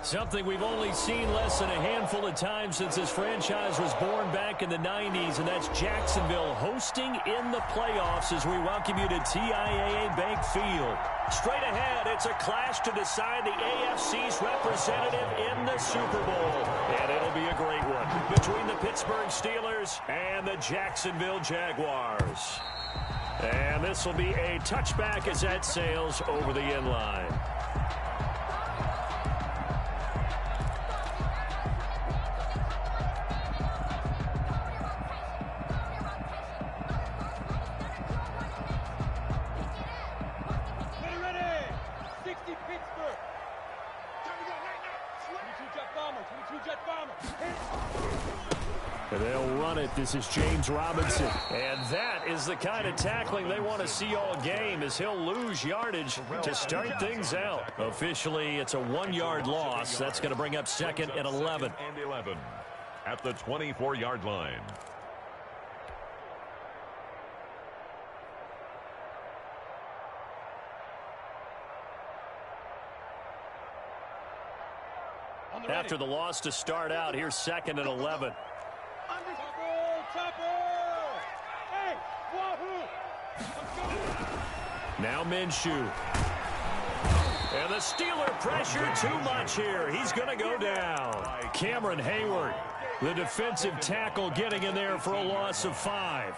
Something we've only seen less than a handful of times since this franchise was born back in the 90s, and that's Jacksonville hosting in the playoffs as we welcome you to TIAA Bank Field. Straight ahead, it's a clash to decide the AFC's representative in the Super Bowl, and it'll be a great one between the Pittsburgh Steelers and the Jacksonville Jaguars. And this will be a touchback as that sails over the end line. They'll run it. This is James Robinson. And that is the kind of tackling they want to see all game, as he'll lose yardage to start things out. Officially, it's a 1-yard loss. That's going to bring up 2nd and 11. And 11 at the 24-yard line. After the loss to start out, here's 2nd and 11. Now Minshew. And the Steeler pressure too much here. He's going to go down. Cameron Hayward, the defensive tackle, getting in there for a loss of 5.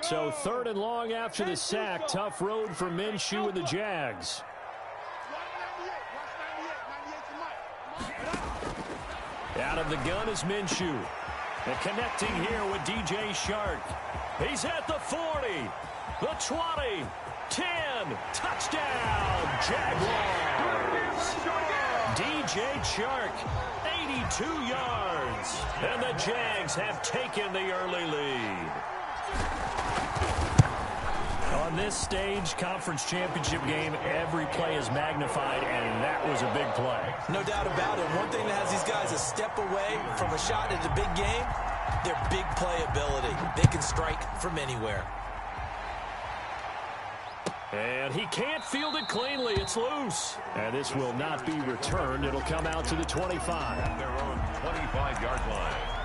So 3rd and long after the sack. Tough road for Minshew and the Jags. Out of the gun is Minshew. And connecting here with DJ Shark. He's at the 40, the 20, 10. Touchdown, Jaguars. DJ Shark, 82 yards. And the Jags have taken the early lead. On this stage, conference championship game, every play is magnified, and that was a big play. No doubt about it. One thing that has these guys a step away from a shot at the big game, their big play ability. They can strike from anywhere. And he can't field it cleanly. It's loose. And this will not be returned. It'll come out to the 25. At their own 25-yard line.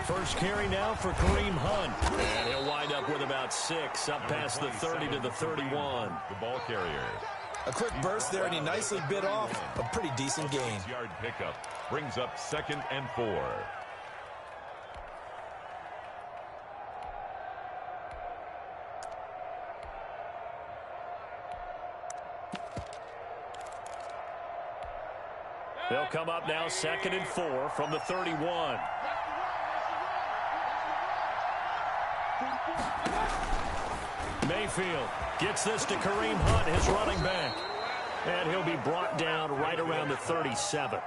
First carry now for Kareem Hunt. And he'll wind up with about 6, up past the 30 to the 31. The ball carrier. A quick burst there, and he nicely bit off a pretty decent gain. 6-yard pickup brings up 2nd and 4. They'll come up now 2nd and 4 from the 31. Mayfield gets this to Kareem Hunt, his running back. And he'll be brought down right around the 37.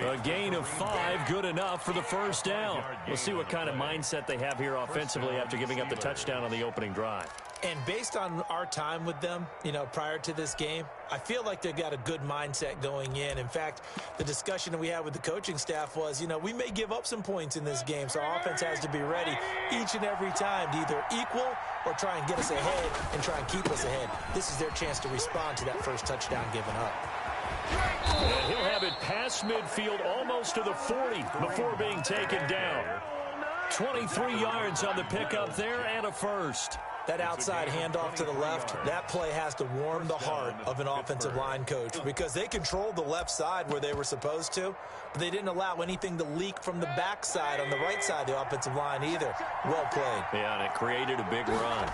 A gain of 5, good enough for the first down. We'll see what kind of mindset they have here offensively after giving up the touchdown on the opening drive. And based on our time with them, prior to this game, I feel like they've got a good mindset going in. In fact, the discussion that we had with the coaching staff was, we may give up some points in this game, so our offense has to be ready each and every time to either equal or try and get us ahead and try and keep us ahead. This is their chance to respond to that first touchdown given up. And he'll have it past midfield almost to the 40 before being taken down. 23 yards on the pickup there and a first. That outside handoff to the left, that play has to warm the heart of an offensive line coach because they controlled the left side where they were supposed to, but they didn't allow anything to leak from the backside on the right side of the offensive line either. Well played. Yeah, and it created a big run.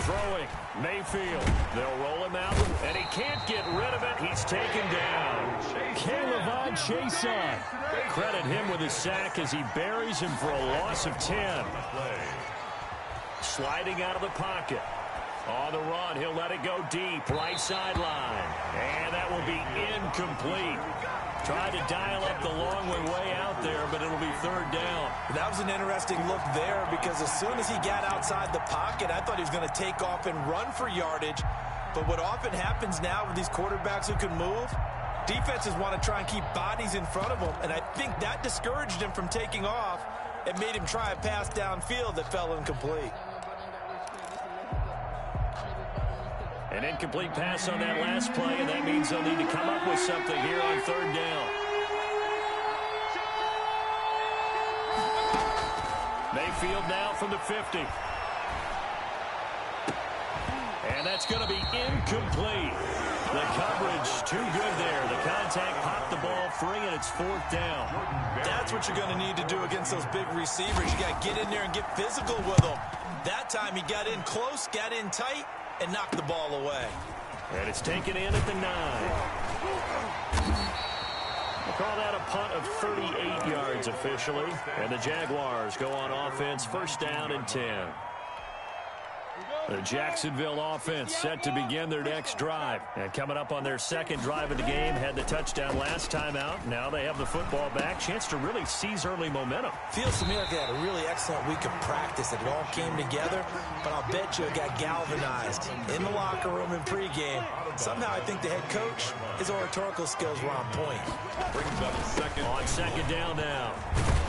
Throwing, Mayfield. They'll roll him out, and he can't get rid of it. He's taken down. Caleb Chason. Credit him with his sack as he buries him for a loss of 10. Sliding out of the pocket. On the run, he'll let it go deep. Right sideline. And that will be incomplete. Tried to dial up the long way out there, but it'll be third down. That was an interesting look there because as soon as he got outside the pocket, I thought he was going to take off and run for yardage. But what often happens now with these quarterbacks who can move, defenses want to try and keep bodies in front of them, and I think that discouraged him from taking off and made him try a pass downfield that fell incomplete. An incomplete pass on that last play, and that means they'll need to come up with something here on third down. Mayfield now from the 50. And that's going to be incomplete. The coverage too good there. The contact popped the ball free, and it's fourth down. That's what you're going to need to do against those big receivers. You got to get in there and get physical with them. That time he got in close, got in tight, and knocked the ball away. And it's taken in at the 9. We'll call that a punt of 38 yards officially. And the Jaguars go on offense, first down and 10. The Jacksonville offense set to begin their next drive. And coming up on their second drive of the game, had the touchdown last time out. Now they have the football back. Chance to really seize early momentum. Feels to me like they had a really excellent week of practice. It all came together, but I'll bet you it got galvanized in the locker room in pregame. Somehow I think the head coach, his oratorical skills were on point. Brings up second. On second down now.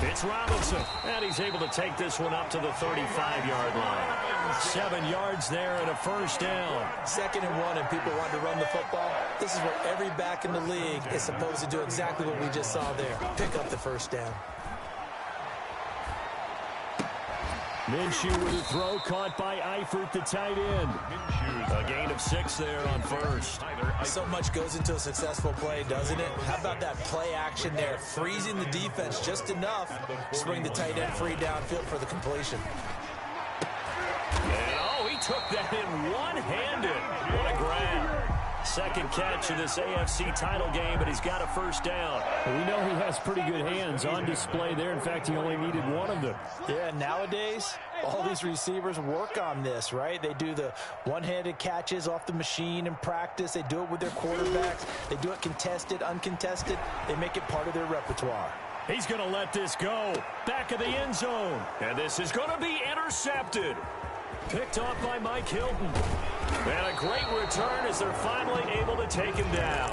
It's Robinson. And he's able to take this one up to the 35-yard line. 7 yards there and a first down. 2nd and 1 and people want to run the football. This is where every back in the league is supposed to do exactly what we just saw there. Pick up the first down. Minshew with a throw caught by Eifert, the tight end. A gain of 6 there on first. So much goes into a successful play, doesn't it? How about that play action there? Freezing the defense just enough to bring the tight end free downfield for the completion. And, oh, he took that in one-handed. What a grab. Second catch of this AFC title game, but he's got a first down. We know he has pretty good hands on display there. In fact, he only needed one of them. Yeah, nowadays, all these receivers work on this, right? They do the one-handed catches off the machine in practice. They do it with their quarterbacks. They do it contested, uncontested. They make it part of their repertoire. He's going to let this go. Back of the end zone. And this is going to be intercepted. Picked off by Mike Hilton. And a great return as they're finally able to take him down.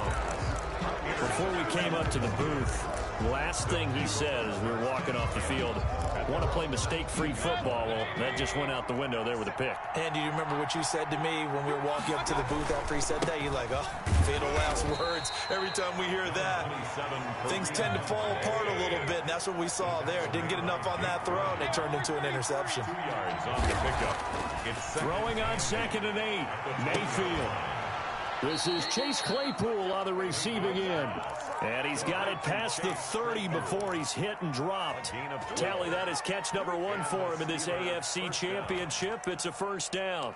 Before we came up to the booth, last thing he said as we were walking off the field, want to play mistake-free football. Well, that just went out the window there with a pick. And do you remember what you said to me when we were walking up to the booth after he said that? You're like, oh, fatal last words. Every time we hear that, things tend to fall apart a little bit, and that's what we saw there. Didn't get enough on that throw, and it turned into an interception. 2 yards on the pickup. Throwing on 2nd and 8, Mayfield. This is Chase Claypool on the receiving end. And he's got it past the 30 before he's hit and dropped. Tally, that is catch number 1 for him in this AFC Championship. It's a first down.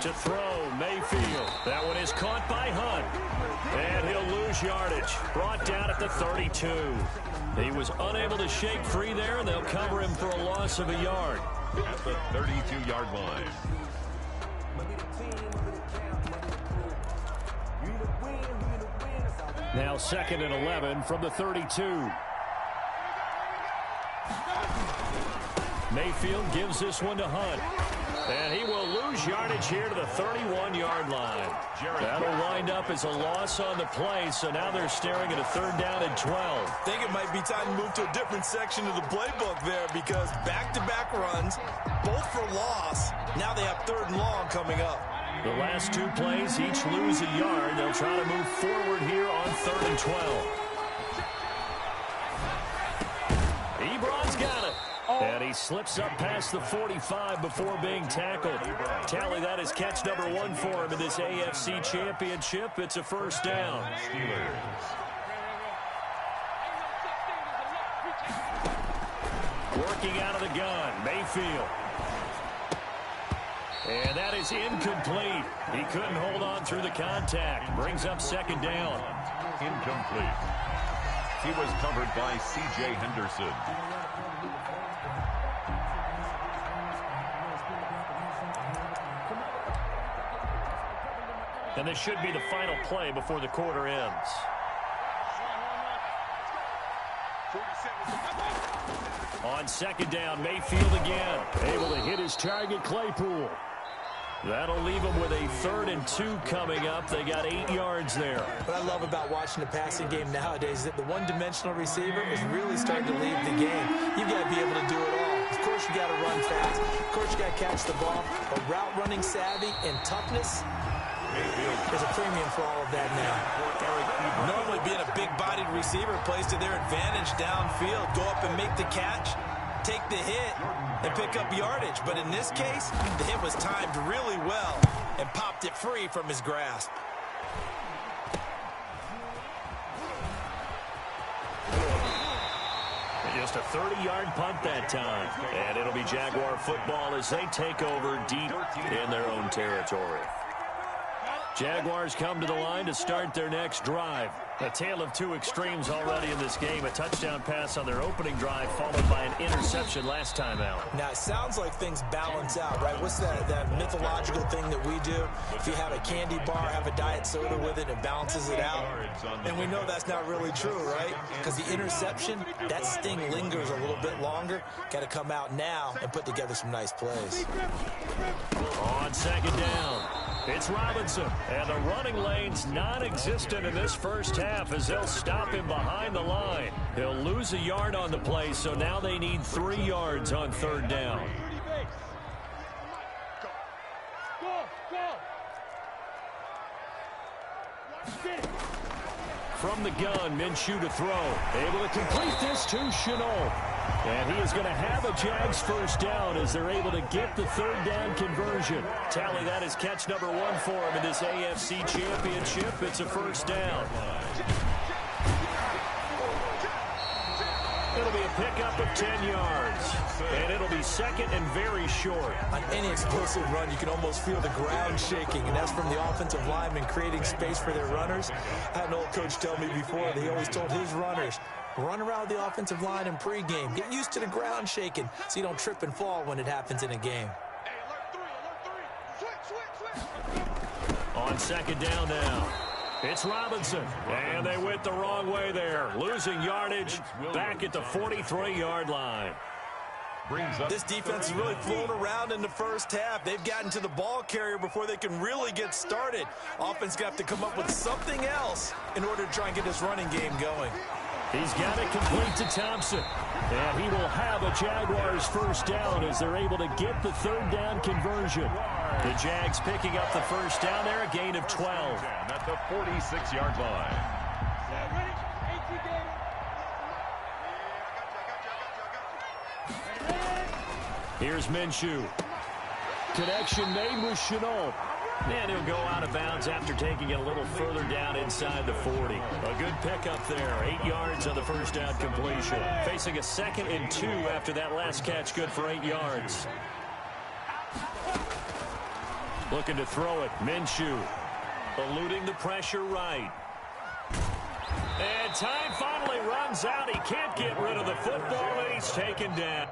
To throw, Mayfield. That one is caught by Hunt. And he'll lose yardage. Brought down at the 32. He was unable to shake free there, and they'll cover him for a loss of a yard. At the 32-yard line. Now 2nd and 11 from the 32. Mayfield gives this one to Hunt. And he will lose yardage here to the 31-yard line. That'll wind up as a loss on the play, so now they're staring at a 3rd down and 12. I think it might be time to move to a different section of the playbook there because back-to-back runs, both for loss. Now they have 3rd and long coming up. The last 2 plays each lose a yard. They'll try to move forward here on 3rd and 12. Ebron's got it. And he slips up past the 45 before being tackled. Tally, that is catch number 1 for him in this AFC Championship. It's a first down. Working out of the gun, Mayfield. And that is incomplete. He couldn't hold on through the contact. Brings up 2nd down. Incomplete. He was covered by C.J. Henderson. And this should be the final play before the quarter ends. On second down, Mayfield again. Able to hit his target, Claypool. That'll leave them with a 3rd and 2 coming up. They got 8 yards there. What I love about watching the passing game nowadays is that the one-dimensional receiver is really starting to lead the game. You've got to be able to do it all. Of course, you got to run fast. Of course, you got to catch the ball. But route running savvy and toughness, there's a premium for all of that now. Normally, being a big-bodied receiver plays to their advantage downfield. Go up and make the catch, take the hit, and pick up yardage. But in this case, the hit was timed really well and popped it free from his grasp. Just a 30-yard punt that time. And it'll be Jaguar football as they take over deep in their own territory. Jaguars come to the line to start their next drive. A tale of two extremes already in this game. A touchdown pass on their opening drive, followed by an interception last time out. Now, it sounds like things balance out, right? What's that mythological thing that we do? If you have a candy bar, have a diet soda with it, it balances it out. And we know that's not really true, right? Because the interception, that sting lingers a little bit longer. Got to come out now and put together some nice plays. On second down, it's Robinson. And the running lane's non-existent in this first half as they'll stop him behind the line. He'll lose a yard on the play, so now they need 3 yards on third down. From the gun, Minshew to throw. Able to complete this to Chenault. And he is going to have a Jags first down as they're able to get the third down conversion. Tally, that is catch number 1 for him in this AFC Championship. It's a first down. It'll be a pickup of 10 yards. And it'll be second and very short. On any explosive run, you can almost feel the ground shaking, and that's from the offensive linemen creating space for their runners. I had an old coach tell me before that he always told his runners, run around the offensive line in pregame. Get used to the ground shaking so you don't trip and fall when it happens in a game. On second down now, it's Robinson. And they went the wrong way there. Losing yardage back at the 43-yard line. This defense is really flown around in the first half. They've gotten to the ball carrier before they can really get started. Offense got to come up with something else in order to try and get this running game going. He's got it complete to Thompson. And he will have a Jaguars first down as they're able to get the third down conversion. The Jags picking up the first down there, a gain of 12. At the 46-yard line. Here's Minshew. Connection made with Chenault. And he'll go out of bounds after taking it a little further down inside the 40. A good pickup there. 8 yards on the first down completion. Facing a 2nd and 2 after that last catch. Good for 8 yards. Looking to throw it. Minshew. Eluding the pressure right. And time finally runs out. He can't get rid of the football, and he's taken down.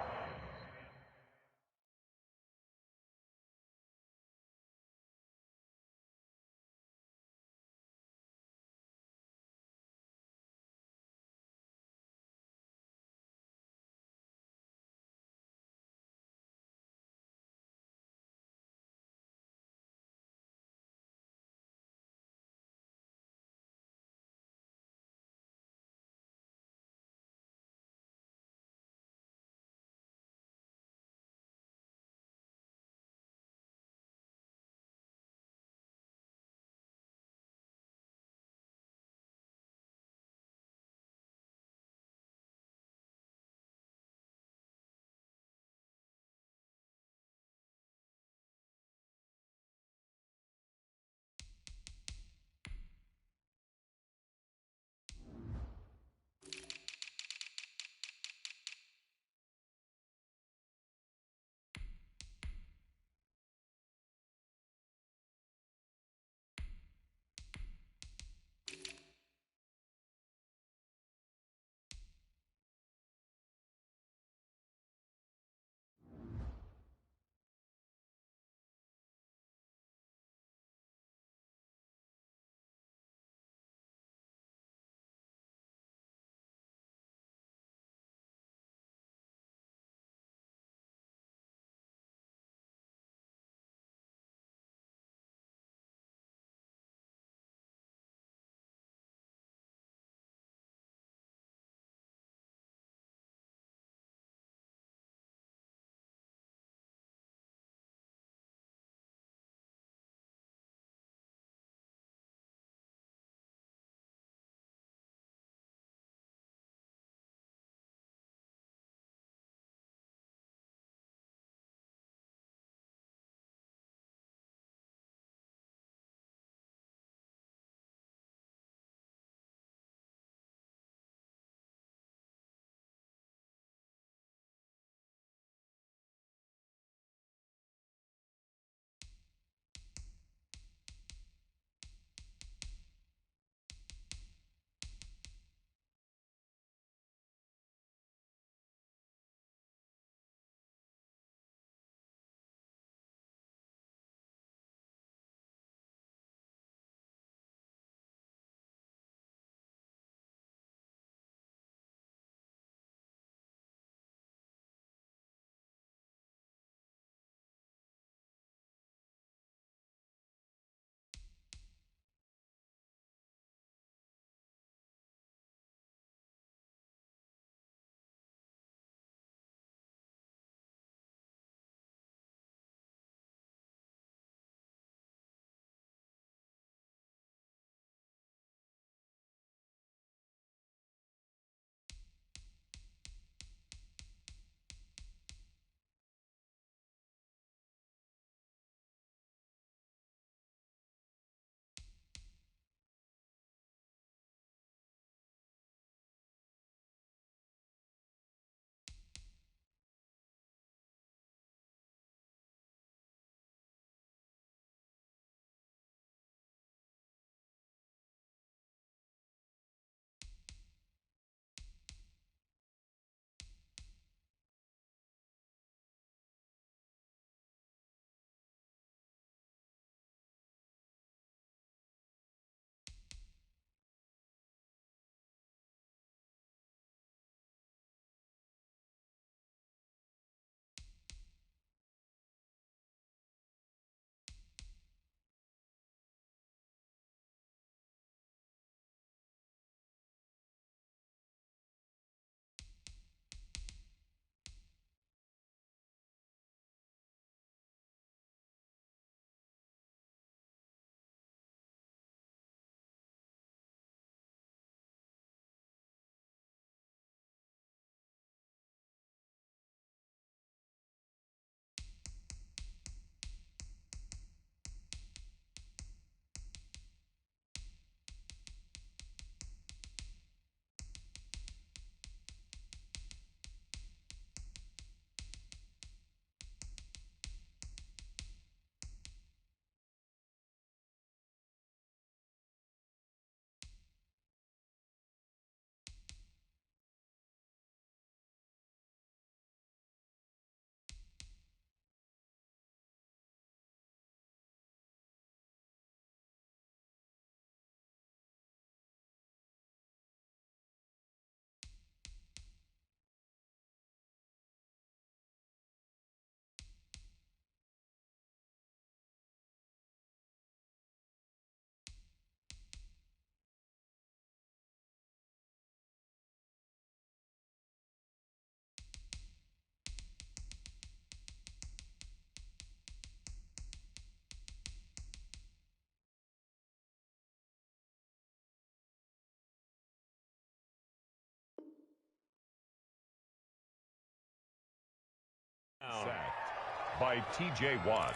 by T.J. Watt.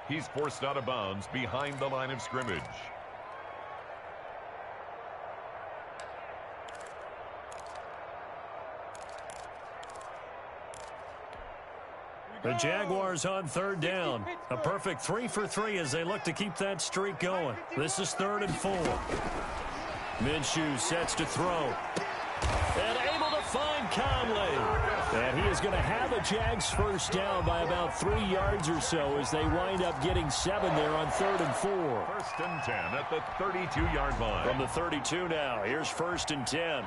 He's forced out of bounds behind the line of scrimmage. The Jaguars on third down. A perfect 3 for 3 as they look to keep that streak going. This is 3rd and 4. Minshew sets to throw. And able to find Conley. And he is going to have a Jags first down by about 3 yards or so as they wind up getting 7 there on 3rd and 4. 1st and 10 at the 32-yard line. From the 32 now, here's 1st and 10.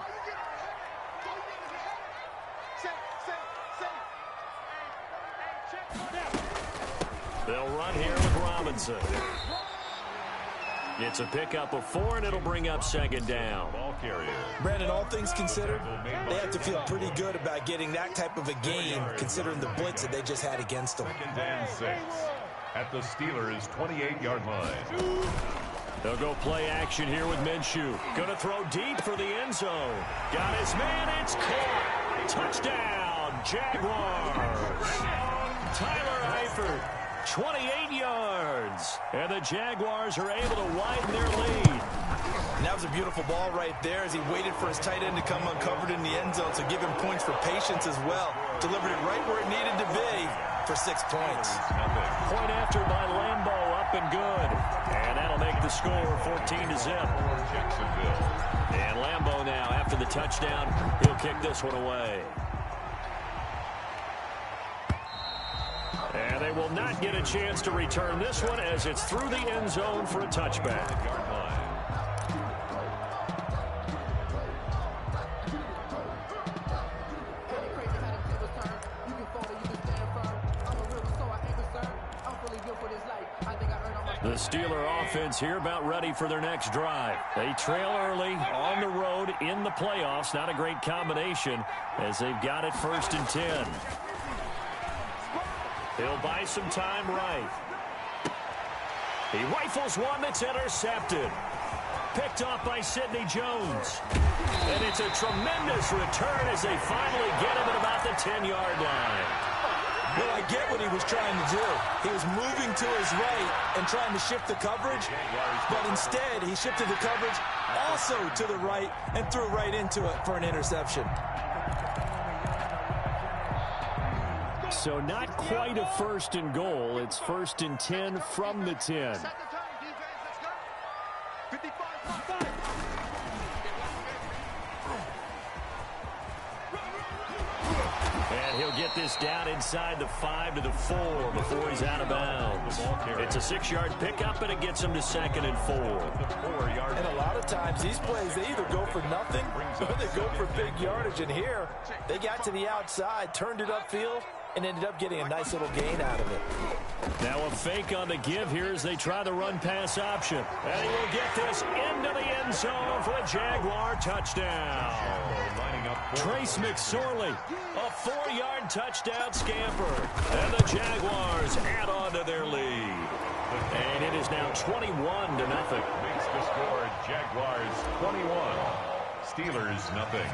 They'll run here with Robinson. It's a pickup of 4, and it'll bring up 2nd down. Ball carrier. Brandon, all things considered, they have to feel pretty good about getting that type of a game, considering the blitz that they just had against them. 2nd and 6 at the Steelers' 28-yard line. They'll go play action here with Minshew. Going to throw deep for the end zone. Got his man. It's caught. Touchdown, Jaguars. Tyler Eifert, 28 yards. And the Jaguars are able to widen their lead. And that was a beautiful ball right there as he waited for his tight end to come uncovered in the end zone, so give him points for patience as well. Delivered it right where it needed to be for 6 points. Point after by Lambo, up and good. And that'll make the score 14-0. And Lambo now, after the touchdown, he'll kick this one away. And they will not get a chance to return this one as it's through the end zone for a touchback. The Steeler offense here about ready for their next drive. They trail early on the road in the playoffs. Not a great combination as they've got it 1st and 10. He'll buy some time right. He rifles one that's intercepted. Picked off by Sidney Jones. And it's a tremendous return as they finally get him at about the 10-yard line. Well, I get what he was trying to do. He was moving to his right and trying to shift the coverage, but instead he shifted the coverage also to the right and threw right into it for an interception. So not quite a 1st and goal. It's 1st and 10 from the 10. And he'll get this down inside the 5 to the 4 before he's out of bounds. It's a 6-yard pickup, and it gets him to 2nd and 4. And a lot of times these plays, they either go for nothing or they go for big yardage. And here, they got to the outside, turned it upfield, and ended up getting a nice little gain out of it. Now a fake on the give here as they try the run-pass option. And he will get this into the end zone for a Jaguar touchdown. Trace McSorley, a 4-yard touchdown scamper. And the Jaguars add on to their lead. And it is now 21-0. Makes the score Jaguars 21, Steelers nothing.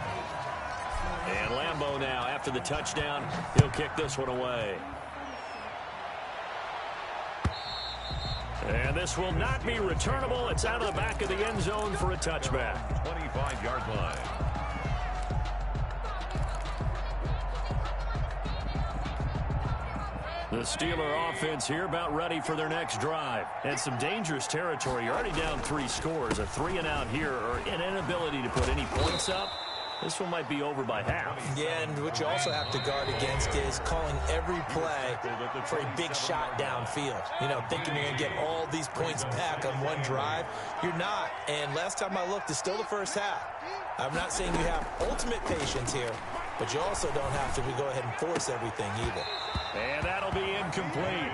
And Lambo now, after the touchdown, he'll kick this one away. And this will not be returnable. It's out of the back of the end zone for a touchback. 25-yard line. The Steeler offense here about ready for their next drive. And some dangerous territory. You're already down 3 scores. A 3-and-out here or an inability to put any points up. This one might be over by half. Yeah, and what you also have to guard against is calling every play for a big shot downfield. You know, thinking you're going to get all these points back on one drive. You're not. And last time I looked, it's still the first half. I'm not saying you have ultimate patience here, but you also don't have to go ahead and force everything either. And that'll be incomplete.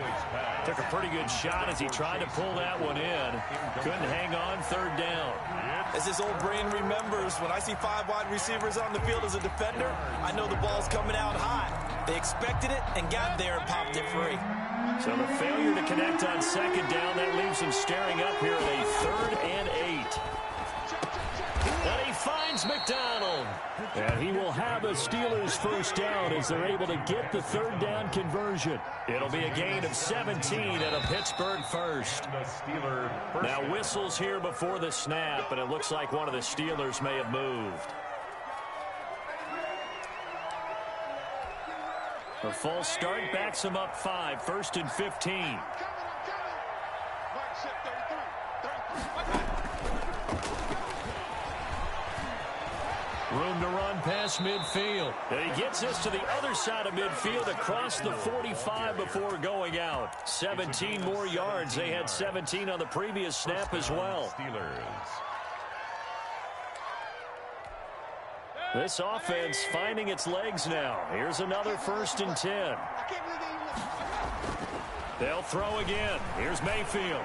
Took a pretty good shot as he tried to pull that one in. Couldn't hang on 3rd down. As this old brain remembers, when I see 5 wide receivers on the field as a defender, I know the ball's coming out hot. They expected it and got there and popped it free. So the failure to connect on 2nd down, that leaves him staring up here at a 3rd and 8. And he finds McDonald. And he will have a Steelers first down as they're able to get the third down conversion. It'll be a gain of 17 and a Pittsburgh first. Now whistles here before the snap, and it looks like one of the Steelers may have moved. A false start backs him up 5, 1st and 15. Room to run past midfield. And he gets this to the other side of midfield across the 45 before going out. 17 more yards. They had 17 on the previous snap as well. This offense finding its legs now. Here's another 1st and 10. They'll throw again. Here's Mayfield.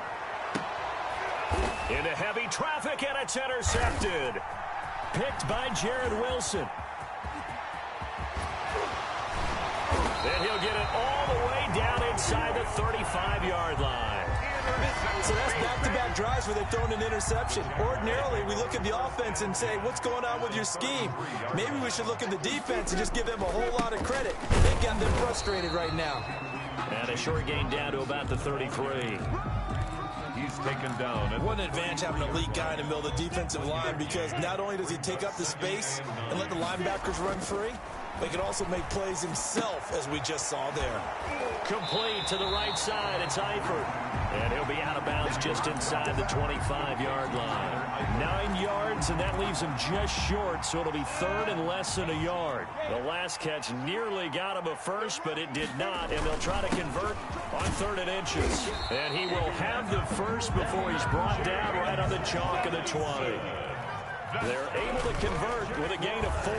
Into heavy traffic, and it's intercepted. Picked by Jared Wilson. And he'll get it all the way down inside the 35-yard line. So that's back-to-back drives where they've thrown an interception. Ordinarily, we look at the offense and say, what's going on with your scheme? Maybe we should look at the defense and just give them a whole lot of credit. They've got them frustrated right now. And a short gain down to about the 33. He's taken down. What an advantage having an elite guy in the middle of the defensive line, because not only does he take up the space and let the linebackers run free, but he can also make plays himself, as we just saw there. Complete to the right side. It's Eifert. And he'll be out of bounds just inside the 25-yard line. 9 yards, and that leaves him just short, so it'll be 3rd and less than a yard. The last catch nearly got him a first, but it did not, and they'll try to convert on 3rd and inches. And he will have the first before he's brought down right on the chalk of the 20. They're able to convert with a gain of 4.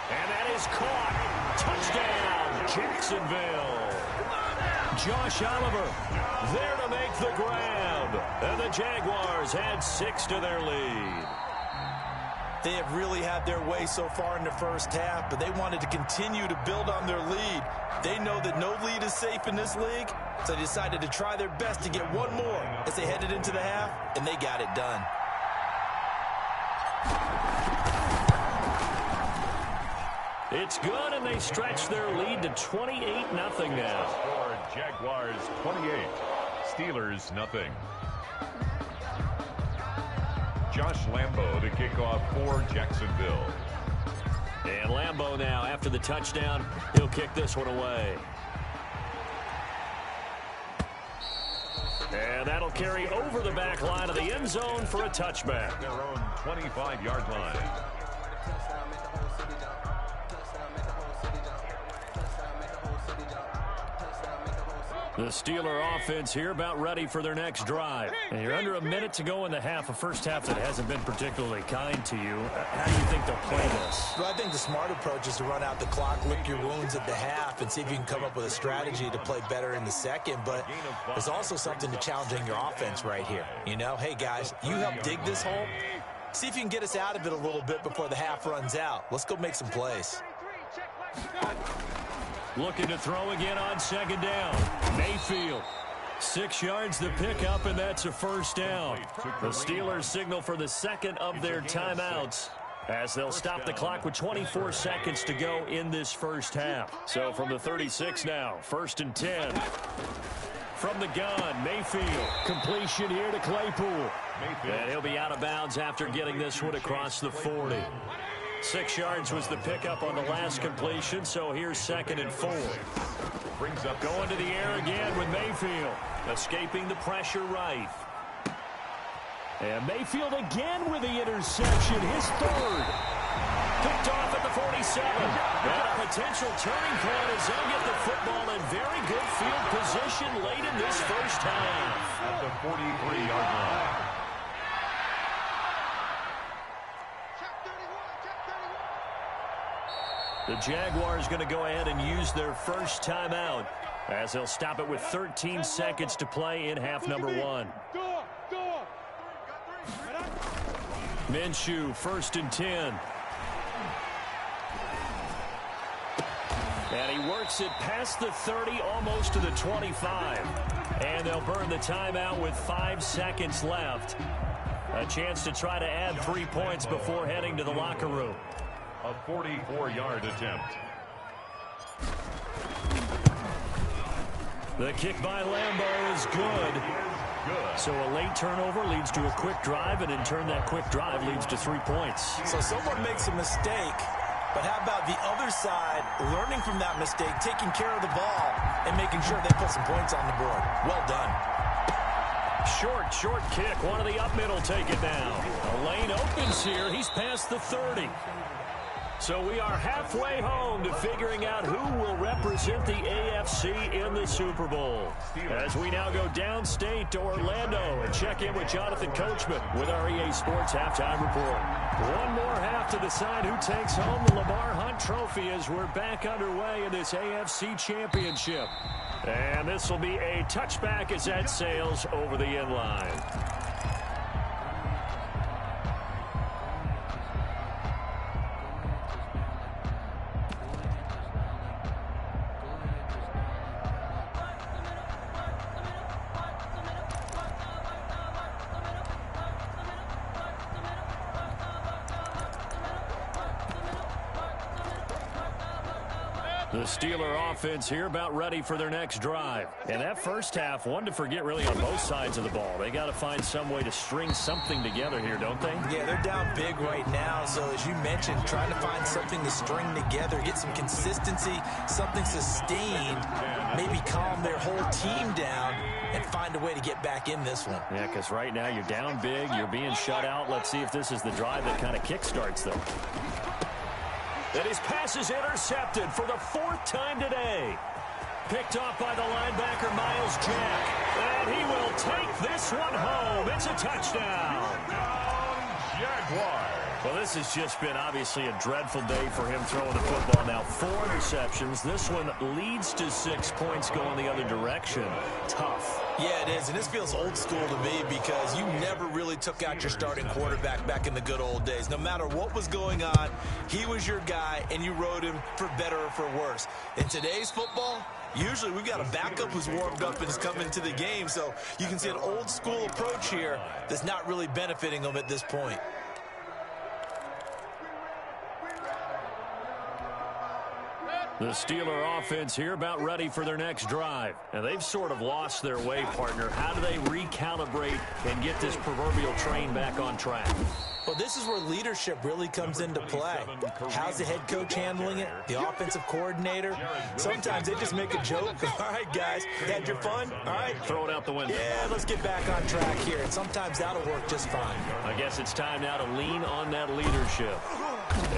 And that is caught. Touchdown, Jacksonville. Josh Oliver there to make the grab. And the Jaguars add 6 to their lead. They have really had their way so far in the first half, but they wanted to continue to build on their lead. They know that no lead is safe in this league, so they decided to try their best to get one more as they headed into the half, and they got it done. It's good, and they stretch their lead to 28-0 now. Jaguars 28, Steelers nothing. Josh Lambo to kick off for Jacksonville. And Lambo now, after the touchdown, he'll kick this one away. And that'll carry over the back line of the end zone for a touchback. Their own 25-yard line. The Steeler offense here about ready for their next drive. And you're under a minute to go in the half, a first half that hasn't been particularly kind to you. How do you think they'll play this? Well, I think the smart approach is to run out the clock, lick your wounds at the half, and see if you can come up with a strategy to play better in the second. But there's also something to challenging your offense right here. You know, hey, guys, you help dig this hole. See if you can get us out of it a little bit before the half runs out. Let's go make some plays. Looking to throw again on 2nd down. Mayfield. 6 yards to pick up, and that's a first down. The Steelers signal for the second of their timeouts as they'll stop the clock with 24 seconds to go in this first half. So from the 36 now, 1st and 10. From the gun, Mayfield. Completion here to Claypool. And he'll be out of bounds after getting this one across the 40. 6 yards was the pickup on the last completion, so here's 2nd and 4. Brings up going to the air again with Mayfield, escaping the pressure right. And Mayfield again with the interception, his 3rd. Picked off at the 47. And a potential turning point as they'll get the football in very good field position late in this first half. At the 43-yard line. The Jaguars going to go ahead and use their first timeout as they'll stop it with 13 seconds to play in half number 1. Minshew, 1st and 10. And he works it past the 30, almost to the 25. And they'll burn the timeout with 5 seconds left. A chance to try to add 3 points before heading to the locker room. A 44-yard attempt. The kick by Lambeau is good. So a late turnover leads to a quick drive, and in turn that quick drive leads to 3 points. So someone makes a mistake, but how about the other side learning from that mistake, taking care of the ball, and making sure they put some points on the board? Well done. Short kick. One of the up middle take it now. A lane opens here. He's past the 30. So we are halfway home to figuring out who will represent the AFC in the Super Bowl. As we now go downstate to Orlando and check in with Jonathan Coachman with our EA Sports Halftime Report. One more half to decide who takes home the Lamar Hunt Trophy as we're back underway in this AFC Championship. And this will be a touchback as that sails over the end line. The Steeler offense here about ready for their next drive. And that first half, one to forget really on both sides of the ball. They got to find some way to string something together here, don't they? Yeah, they're down big right now. So as you mentioned, trying to find something to string together, get some consistency, something sustained, maybe calm their whole team down and find a way to get back in this one. Yeah, because right now you're down big, you're being shut out. Let's see if this is the drive that kind of kickstarts them. And his pass is intercepted for the 4th time today. Picked off by the linebacker, Miles Jack. And he will take this one home. It's a touchdown. Jaguars. Well, this has just been obviously a dreadful day for him throwing the football. Now 4 interceptions. This one leads to 6 points going the other direction. Tough. Yeah, it is, and this feels old school to me because you never really took out your starting quarterback back in the good old days. No matter what was going on, he was your guy, and you rode him for better or for worse. In today's football, usually we've got a backup who's warmed up and is coming to the game, so you can see an old school approach here that's not really benefiting them at this point. The Steeler offense here about ready for their next drive. And they've sort of lost their way, partner. How do they recalibrate and get this proverbial train back on track? Well, this is where leadership really comes into play. How's the head coach handling it? The offensive coordinator? Sometimes they just make a joke. All right, guys, had your fun? All right. Throw it out the window. Yeah, let's get back on track here. And sometimes that'll work just fine. I guess it's time now to lean on that leadership.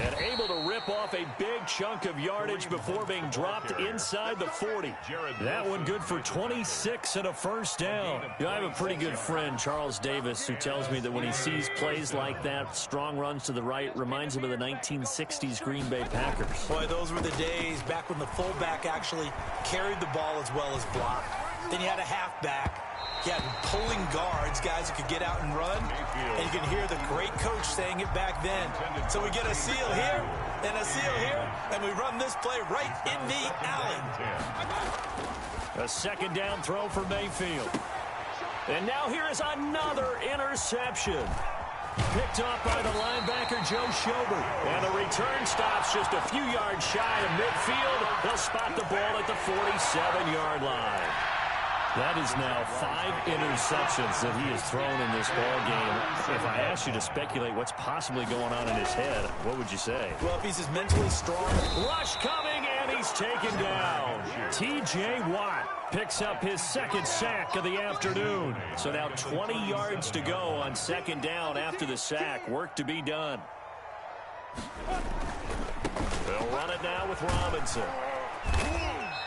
And able to rip off a big chunk of yardage before being dropped inside the 40. That one good for 26 and a first down. You know, I have a pretty good friend, Charles Davis, who tells me that when he sees plays like that, strong runs to the right, reminds him of the 1960s Green Bay Packers. Boy, those were the days back when the fullback actually carried the ball as well as blocked. Then you had a halfback. You had pulling guards, guys who could get out and run. And you can hear the great coach saying it back then. So we get a seal here and a seal here, and we run this play right in the alley. A second down throw for Mayfield. And now here is another interception. Picked off by the linebacker, Joe Schobert. And the return stops just a few yards shy of midfield. They'll spot the ball at the 47-yard line. That is now 5 interceptions that he has thrown in this ball game. If I asked you to speculate what's possibly going on in his head, what would you say? Well, if he's as mentally strong. Rush coming, and he's taken down. T.J. Watt picks up his 2nd sack of the afternoon. So now 20 yards to go on 2nd down after the sack. Work to be done. They'll run it now with Robinson.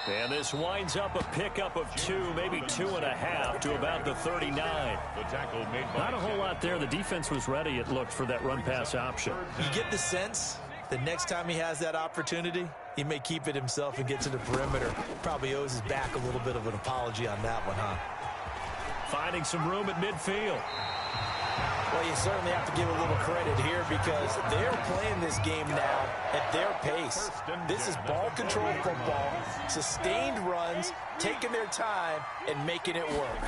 And this winds up a pickup of 2, maybe 2.5 to about the 39. Not a whole lot there. The defense was ready, it looked, for that run-pass option. You get the sense that next time he has that opportunity, he may keep it himself and get to the perimeter. Probably owes his back a little bit of an apology on that one, huh? Finding some room at midfield. Well, you certainly have to give a little credit here because they're playing this game now at their pace. This is ball control football, sustained runs, taking their time, and making it work.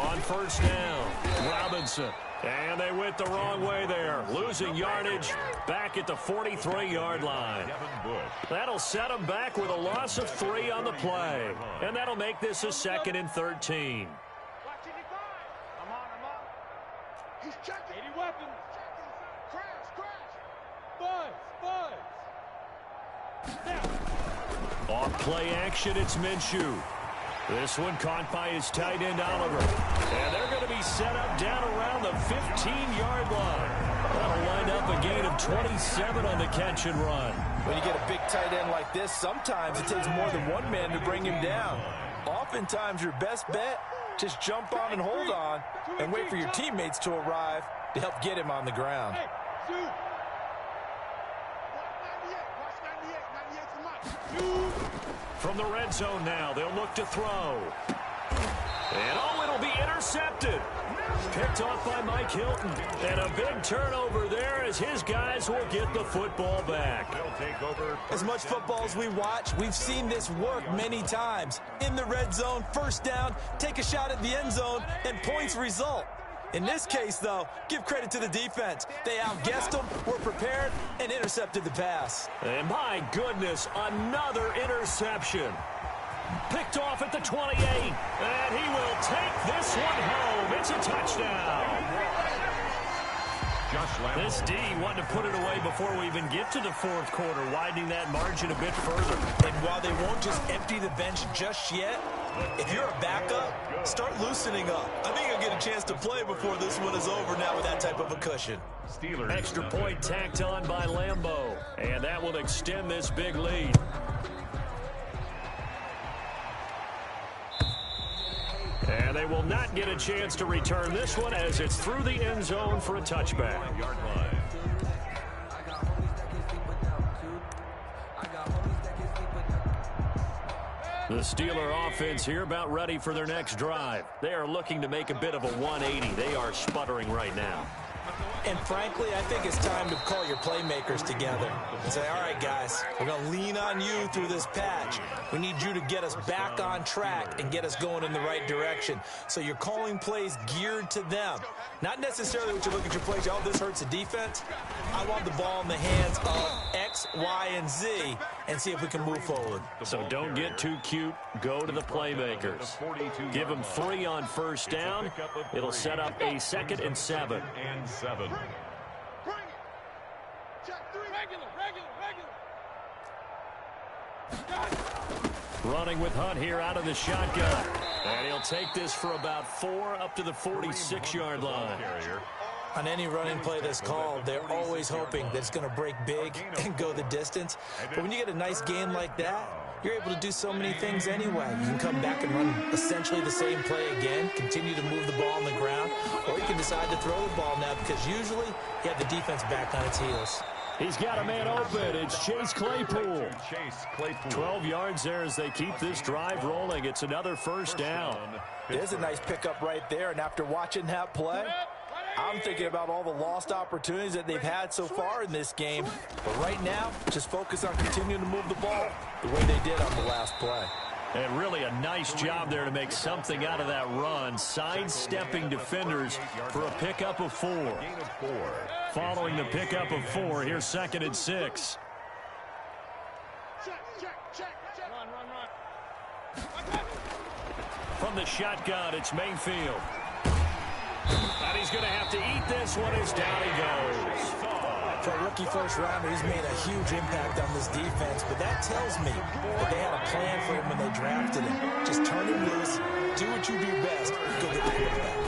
On 1st down, Robinson And they went the wrong way there, losing yardage back at the 43-yard line. That'll set them back with a loss of 3 on the play. And that'll make this a 2nd and 13. He's checking. 80 weapons. Crash. Off play action, it's Minshew. This one caught by his tight end, Oliver. And they're going to be set up down around the 15-yard line. That'll wind up a gain of 27 on the catch and run. When you get a big tight end like this, sometimes it takes more than one man to bring him down. Oftentimes, your best bet, just jump on and hold on and wait for your teammates to arrive to help get him on the ground. From the red zone now, they'll look to throw. And it'll be intercepted. Picked off by Mike Hilton. And a big turnover there as his guys will get the football back. As much football as we watch, we've seen this work many times. In the red zone, first down, take a shot at the end zone, and points result. In this case, though, give credit to the defense. They outguessed them, were prepared, and intercepted the pass. And my goodness, another interception. Picked off at the 28, and he will take this one home. It's a touchdown. This D wanted to put it away before we even get to the 4th quarter, widening that margin a bit further. And while they won't just empty the bench just yet, if you're a backup, start loosening up. I think you'll get a chance to play before this one is over now with that type of a cushion. Extra point tacked on by Lambeau, and that will extend this big lead. And they will not get a chance to return this one as it's through the end zone for a touchback. The Steeler offense here about ready for their next drive. They are looking to make a bit of a 180. They are sputtering right now. And frankly, I think it's time to call your playmakers together and say, all right, guys, we're going to lean on you through this patch. We need you to get us back on track and get us going in the right direction. So you're calling plays geared to them. Not necessarily what you look at your plays, oh, this hurts the defense. I want the ball in the hands of X, Y, and Z and see if we can move forward. So don't get too cute. Go to the playmakers. Give them 3 on first down. It'll set up a 2nd and 7. Running with Hunt here out of the shotgun. And he'll take this for about 4 up to the 46-yard line. On any running play that's called, they're always hoping that it's going to break big and go the distance. But when you get a nice game like that, you're able to do so many things anyway. You can come back and run essentially the same play again, continue to move the ball on the ground, or you can decide to throw the ball now because usually you have the defense back on its heels. He's got a man open. It's Chase Claypool. 12 yards there as they keep this drive rolling. It's another first down. There's a nice pickup right there, and after watching that play, I'm thinking about all the lost opportunities that they've had so far in this game. But right now, just focus on continuing to move the ball the way they did on the last play. And really a nice job there to make something out of that run, sidestepping defenders for a pickup of 4. Following the pickup of 4, here's 2nd and 6. From the shotgun, it's Mayfield. And he's going to have to eat this one as down he goes. For a rookie first rounder, he's made a huge impact on this defense, but that tells me that they had a plan for him when they drafted him. Just turn him loose, do what you do best, go get the quarterback.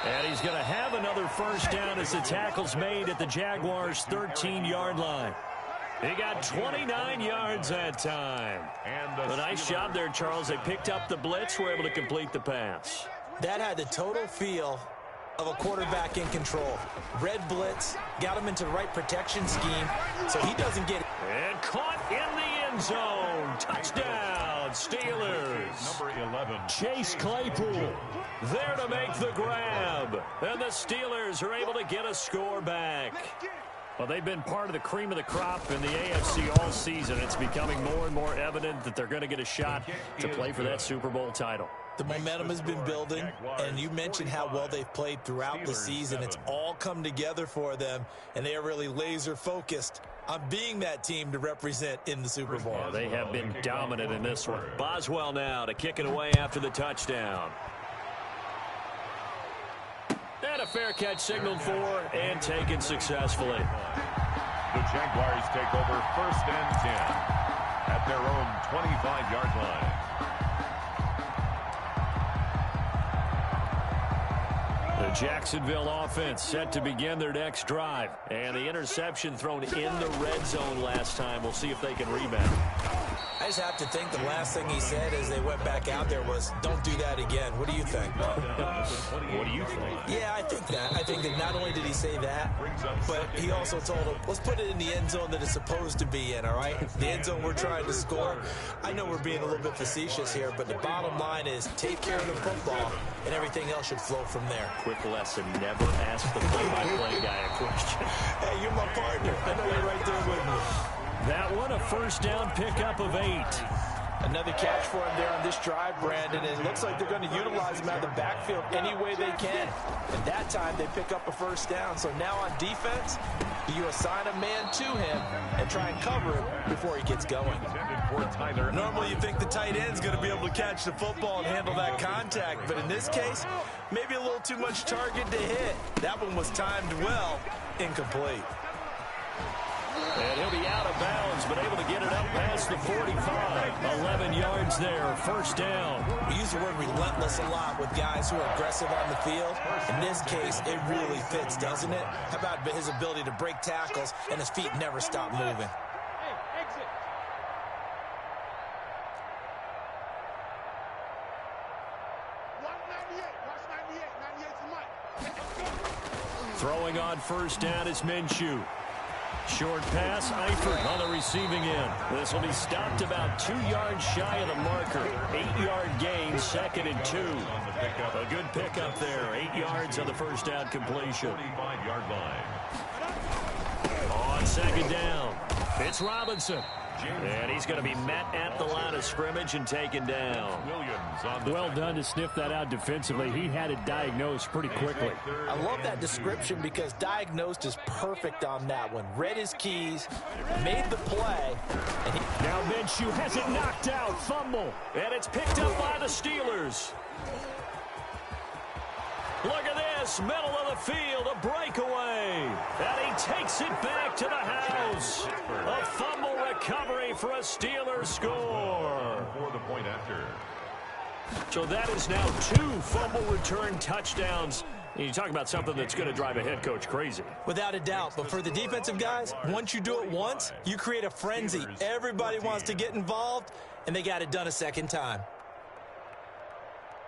And he's going to have another first down as the tackle's made at the Jaguars' 13-yard line. He got 29 yards that time. A nice job there, Charles. They picked up the blitz, were able to complete the pass. That had the total feel of a quarterback in control. Red blitz, got him into the right protection scheme, so he doesn't get it. And caught in the end zone. Touchdown, Steelers. Number 11. Chase Claypool there to make the grab. And the Steelers are able to get a score back. Well, they've been part of the cream of the crop in the AFC all season. It's becoming more and more evident that they're going to get a shot to play for that Super Bowl title. The momentum has been building, and you mentioned how well they've played throughout the season. It's all come together for them, and they are really laser-focused on being that team to represent in the Super Bowl. Yeah, they have been dominant in this one. Boswell now to kick it away after the touchdown. And a fair catch signaled for and taken successfully. The Jaguars take over 1st and 10 at their own 25-yard line. The Jacksonville offense set to begin their next drive. And the interception thrown in the red zone last time. We'll see if they can rebound. I just have to think the last thing he said as they went back out there was, don't do that again. What do you think? What do you think? Yeah, I think that. I think that not only did he say that, but he also told him, let's put it in the end zone that it's supposed to be in, all right? The end zone we're trying to score. I know we're being a little bit facetious here, but the bottom line is take care of the football, and everything else should flow from there. Quick lesson, never ask the play-by-play guy a question. Hey, you're my partner. I know you're right there with me. That one, a first down pickup of 8. Another catch for him there on this drive, Brandon, and it looks like they're going to utilize him out of the backfield any way they can. And that time, they pick up a first down. So now on defense, you assign a man to him and try and cover him before he gets going. Normally, you think the tight end's going to be able to catch the football and handle that contact, but in this case, maybe a little too much target to hit. That one was timed well, incomplete. And he'll be out of bounds, but able to get it up past the 45. 11 yards there, first down. We use the word relentless a lot with guys who are aggressive on the field. In this case, it really fits, doesn't it? How about his ability to break tackles and his feet never stop moving? Hey, exit. Watch 98 to Mike. Throwing on first down is Minshew. Short pass, Eifert on the receiving end. This will be stopped about 2 yards shy of the marker. 8-yard gain, 2nd and 2. A good pickup there. 8 yards on the first down completion. 45-yard line. On second down, it's Robinson. And he's going to be met at the line of scrimmage and taken down. Well done to sniff that out defensively. He had it diagnosed pretty quickly. I love that description because diagnosed is perfect on that one. Read his keys, made the play. And now Minshew has it knocked out. Fumble. And it's picked up by the Steelers. Look at this, middle of the field, a breakaway. And he takes it back to the house. A fumble recovery for a Steelers score. For the point after. So that is now 2 fumble return touchdowns. And you talk about something that's going to drive a head coach crazy. Without a doubt, but for the defensive guys, once you do it once, you create a frenzy. Everybody wants to get involved, and they got it done a second time.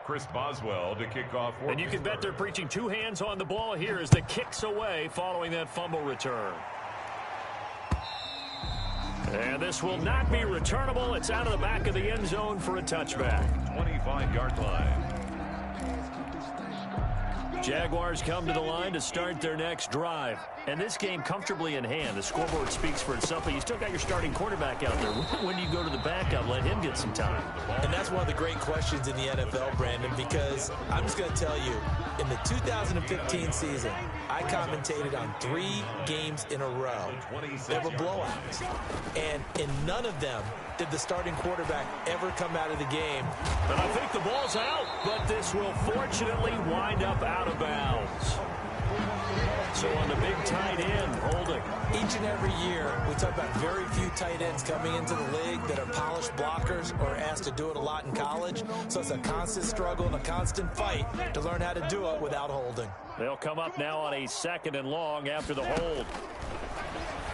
Chris Boswell to kick off. And you can bet they're preaching 2 hands on the ball here as the kick's away following that fumble return. And this will not be returnable. It's out of the back of the end zone for a touchback. 25-yard line. Jaguars come to the line to start their next drive. And this game comfortably in hand. The scoreboard speaks for itself, but you still got your starting quarterback out there. When do you go to the backup? Let him get some time. And that's one of the great questions in the NFL, Brandon, because I'm just going to tell you, in the 2015 season, I commentated on 3 games in a row. There were blowouts. And in none of them did the starting quarterback ever come out of the game. And I think the ball's out, but this will fortunately wind up out of bounds. So on the big tight end, holding. Each and every year, we talk about very few tight ends coming into the league that are polished blockers or asked to do it a lot in college. So it's a constant struggle and a constant fight to learn how to do it without holding. They'll come up now on a 2nd and long after the hold.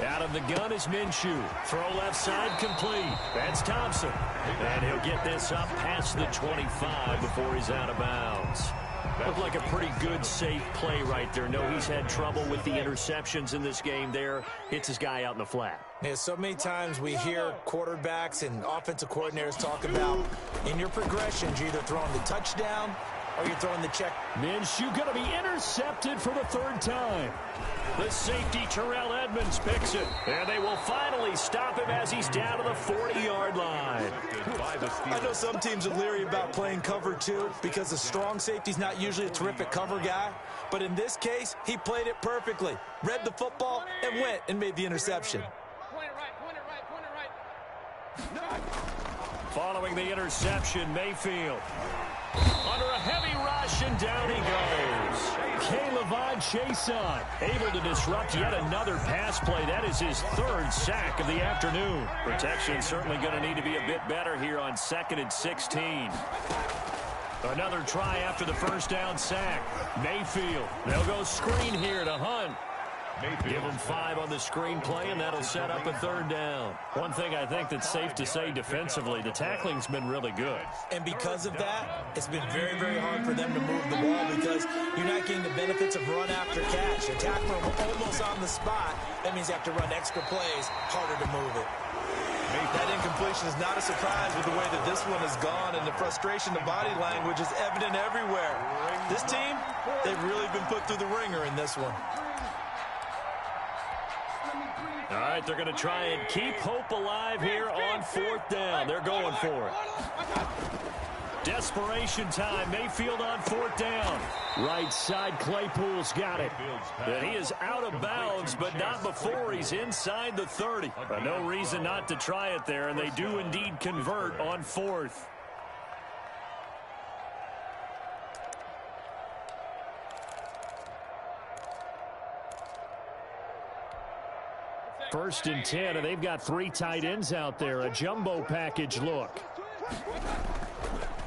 Out of the gun is Minshew. Throw left side complete. That's Thompson. And he'll get this up past the 25 before he's out of bounds. Looked like a pretty good, safe play right there. No, he's had trouble with the interceptions in this game there. Hits his guy out in the flat. Yeah, so many times we hear quarterbacks and offensive coordinators talk about in your progressions, you're either throwing the touchdown or you're throwing the check. Minshew going to be intercepted for the third time. The safety, Terrell Edmonds, picks it. And they will finally stop him as he's down to the 40-yard line. I know some teams are leery about playing cover 2 because the strong safety's not usually a terrific cover guy. But in this case, he played it perfectly. Read the football and went and made the interception. Point it right. Following the interception, Mayfield under a heavy rush, and down he goes. Caleb Chason able to disrupt yet another pass play. That is his third sack of the afternoon. Protection certainly going to need to be a bit better here on 2nd and 16. Another try after the first down sack. Mayfield. They'll go screen here to Hunt. Give him 5 on the screen play, and that'll set up a third down. One thing I think that's safe to say defensively, the tackling's been really good. And because of that, it's been very, very hard for them to move the ball because you're not getting the benefits of run after catch. A tackler almost on the spot. That means you have to run extra plays, harder to move it. That incompletion is not a surprise with the way that this one has gone, and the frustration, the body language is evident everywhere. This team, they've really been put through the ringer in this one. All right, they're going to try and keep hope alive here on 4th down. They're going for it. Desperation time. Mayfield on 4th down. Right side, Claypool's got it. And he is out of bounds, but not before he's inside the 30. But no reason not to try it there, and they do indeed convert on 4th. First and 10, and they've got 3 tight ends out there. A jumbo package look.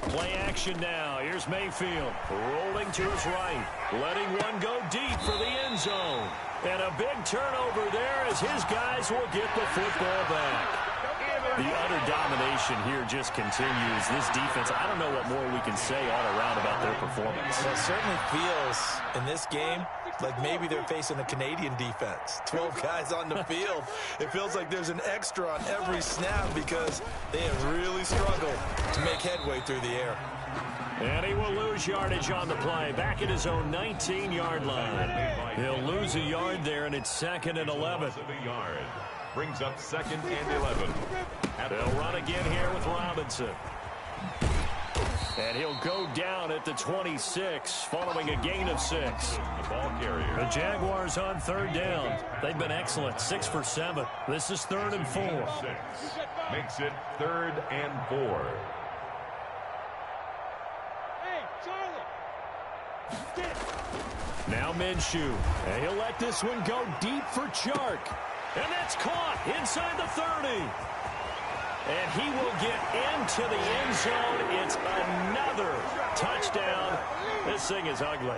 Play action now. Here's Mayfield rolling to his right. Letting one go deep for the end zone. And a big turnover there as his guys will get the football back. The utter domination here just continues. This defense, I don't know what more we can say all around about their performance. Well, it certainly feels in this game like maybe they're facing a Canadian defense. 12 guys on the field. It feels like there's an extra on every snap because they have really struggled to make headway through the air. And he will lose yardage on the play. Back at his own 19-yard line. He'll lose a yard there, and it's 2nd and 11. Brings up 2nd and 11. They'll run again here with Robinson. And he'll go down at the 26, following a gain of 6. The ball carrier. The Jaguars on 3rd down. They've been excellent, 6 for 7. This is 3rd and 4. 6 makes it 3rd and 4. Hey, Charlie. Now Minshew. And he'll let this one go deep for Chark. And that's caught inside the 30. And he will get into the end zone. It's another touchdown. This thing is ugly.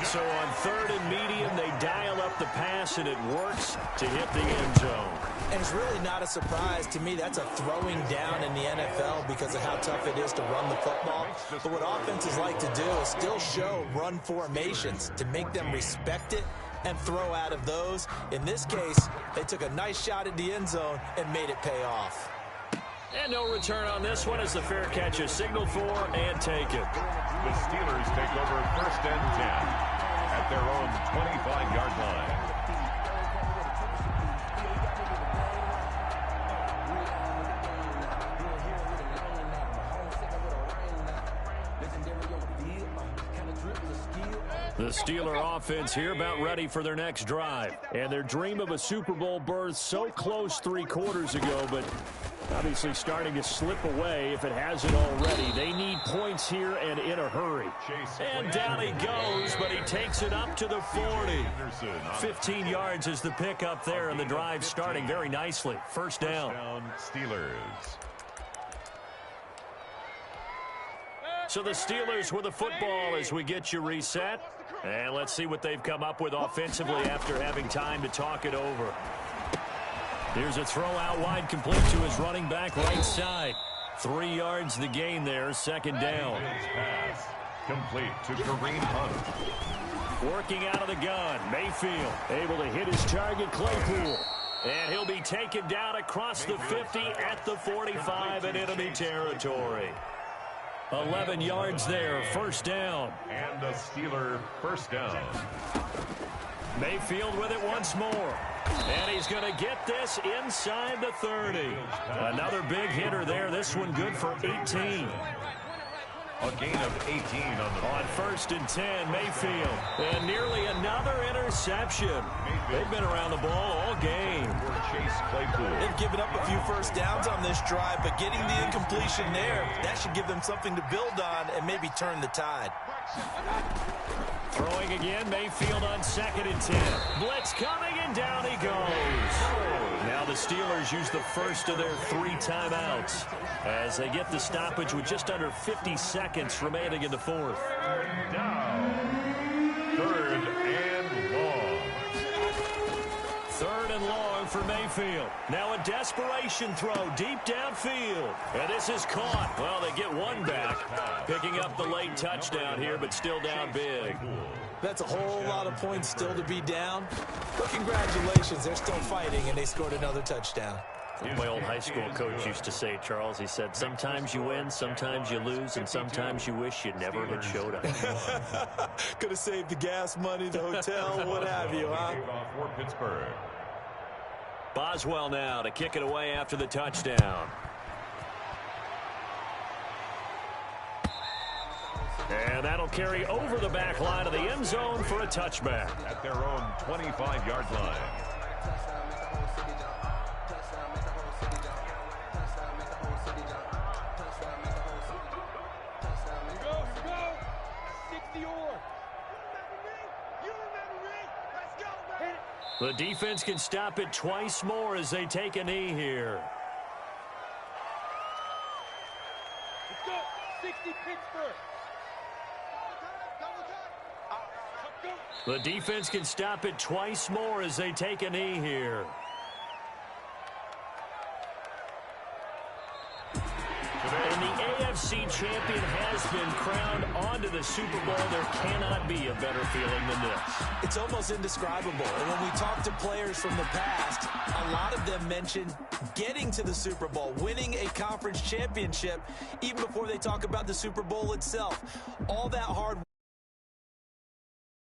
So on 3rd and medium, they dial up the pass, and it works to hit the end zone. And it's really not a surprise to me. That's a throwing down in the NFL because of how tough it is to run the football. But what offenses like to do is still show run formations to make them respect it and throw out of those. In this case, they took a nice shot at the end zone and made it pay off. And no return on this one as the fair catch is signaled for and taken. The Steelers take over 1st and 10 at their own 25-yard line. The Steeler offense here about ready for their next drive. And their dream of a Super Bowl berth so close 3 quarters ago, but obviously starting to slip away if it hasn't already. They need points here and in a hurry. And down he goes, but he takes it up to the 40. 15 yards is the pickup there, and the drive starting very nicely. First down. Steelers. So the Steelers with the football as we get you reset. And let's see what they've come up with offensively after having time to talk it over. Here's a throw out wide, complete to his running back right side. 3 yards the gain there, 2nd down. Pass complete to Kareem Hunt. Working out of the gun, Mayfield able to hit his target, Claypool. And he'll be taken down across the 50 at the 45 in enemy territory. 11 yards there, first down. And a Steeler first down. Mayfield with it once more. And he's going to get this inside the 30. Another big hitter there. This one good for 18. A gain of 18 on first and 10, Mayfield. And nearly another interception. They've been around the ball all game. Chase Claypool. They've given up a few first downs on this drive, but getting the incompletion there, that should give them something to build on and maybe turn the tide. Throwing again, Mayfield on second and 10. Blitz coming, and down he goes. Now the Steelers use the first of their 3 timeouts as they get the stoppage with just under 50 seconds remaining in the fourth. Down. 3rd and long. 3rd and long for Mayfield. Now a desperation throw deep downfield. And this is caught. Well, they get one back. Picking up the late touchdown here, but still down big. That's a whole lot of points still to be down. But congratulations, they're still fighting, and they scored another touchdown. My old high school coach used to say, Charles, he said, sometimes you win, sometimes you lose, and sometimes you wish you never had showed up. Could have saved the gas money, the hotel, what have you, huh? For Pittsburgh. Boswell now to kick it away after the touchdown. And that'll carry over the back line of the end zone for a touchback. At their own 25-yard line. The defense can stop it twice more as they take a knee here. Let's go. 60 Pittsburgh. The defense can stop it twice more as they take a knee here. And the AFC champion has been crowned onto the Super Bowl. There cannot be a better feeling than this. It's almost indescribable. And when we talk to players from the past, a lot of them mention getting to the Super Bowl, winning a conference championship, even before they talk about the Super Bowl itself. All that hard